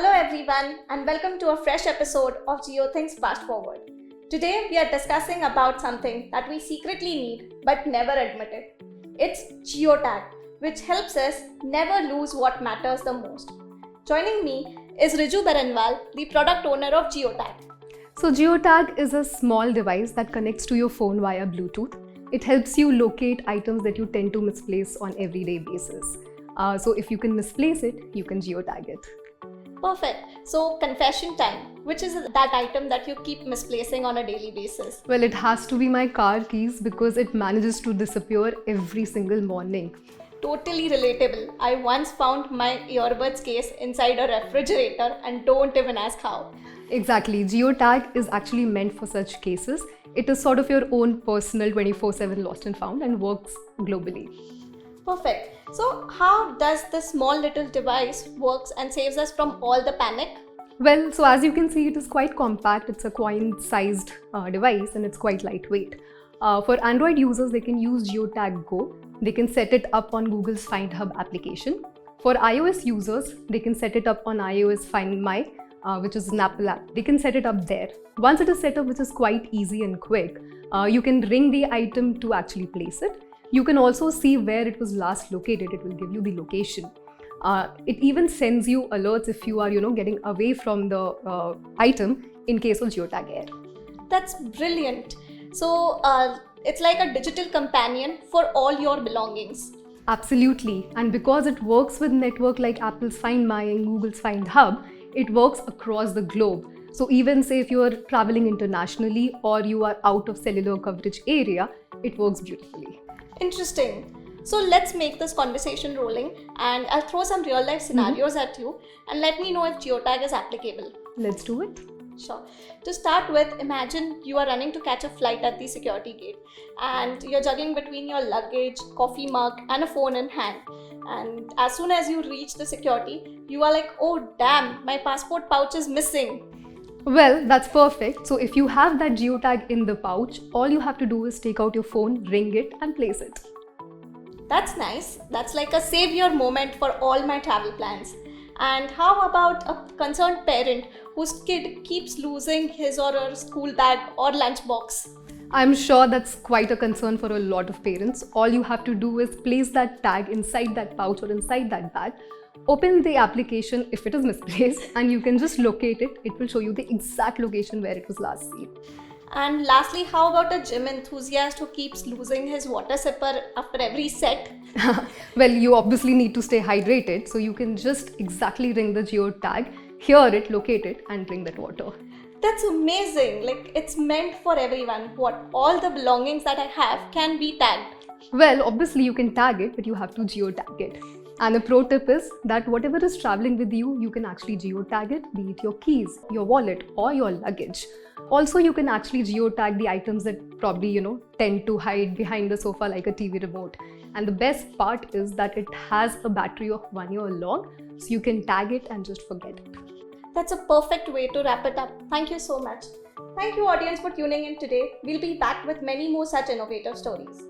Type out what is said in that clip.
Hello everyone and welcome to a fresh episode of GeoThings Fast Forward. Today we are discussing about something that we secretly need but never admit it. It's geotag, which helps us never lose what matters the most. Joining me is Riju Berenwal, the product owner of geotag. So geotag is a small device that connects to your phone via Bluetooth. It helps you locate items that you tend to misplace on everyday basis. So if you can misplace it, you can geotag it. Perfect. So confession time. Which is that item that you keep misplacing on a daily basis? Well, it has to be my car keys because it manages to disappear every single morning. Totally relatable. I once found my earbuds case inside a refrigerator and don't even ask how. Exactly. Geotag is actually meant for such cases. It is sort of your own personal 24/7 lost and found and works globally. Perfect. So how does this small little device works and saves us from all the panic? Well, so as you can see, it is quite compact. It's a coin-sized device and it's quite lightweight. For Android users, they can use geotag Go. They can set it up on Google's Find Hub application. For iOS users, they can set it up on iOS Find My, which is an Apple app. They can set it up there. Once it is set up, which is quite easy and quick, you can ring the item to actually place it. You can also see where it was last located. It will give you the location. It even sends you alerts if you are, getting away from the item in case of geotag air. That's brilliant. So it's like a digital companion for all your belongings. Absolutely. And because it works with network like Apple's Find My and Google's Find Hub, it works across the globe. So even say if you are traveling internationally or you are out of cellular coverage area, it works beautifully. Interesting. So let's make this conversation rolling and I'll throw some real life scenarios at you and let me know if geotag is applicable. Let's do it. Sure. To start with, imagine you are running to catch a flight at the security gate and you're juggling between your luggage, coffee mug and a phone in hand. And as soon as you reach the security, you are like, oh damn, my passport pouch is missing. Well, that's perfect. So if you have that geotag in the pouch, all you have to do is take out your phone, ring it and place it. That's nice. That's like a savior moment for all my travel plans. And how about a concerned parent whose kid keeps losing his or her school bag or lunchbox? I'm sure that's quite a concern for a lot of parents. All you have to do is place that tag inside that pouch or inside that bag. Open the application if it is misplaced and you can just locate it. It will show you the exact location where it was last seen. And lastly, how about a gym enthusiast who keeps losing his water sipper after every set? Well, you obviously need to stay hydrated, so you can just exactly ring the geotag, hear it, locate it and drink that water. That's amazing. Like, it's meant for everyone. What all the belongings that I have can be tagged. Well, obviously you can tag it, but you have to geotag it. And a pro tip is that whatever is traveling with you, you can actually geotag it, be it your keys, your wallet or your luggage. Also, you can actually geotag the items that probably, tend to hide behind the sofa like a TV remote. And the best part is that it has a battery of 1 year long, so you can tag it and just forget it. That's a perfect way to wrap it up. Thank you so much. Thank you, audience, for tuning in today. We'll be back with many more such innovative stories.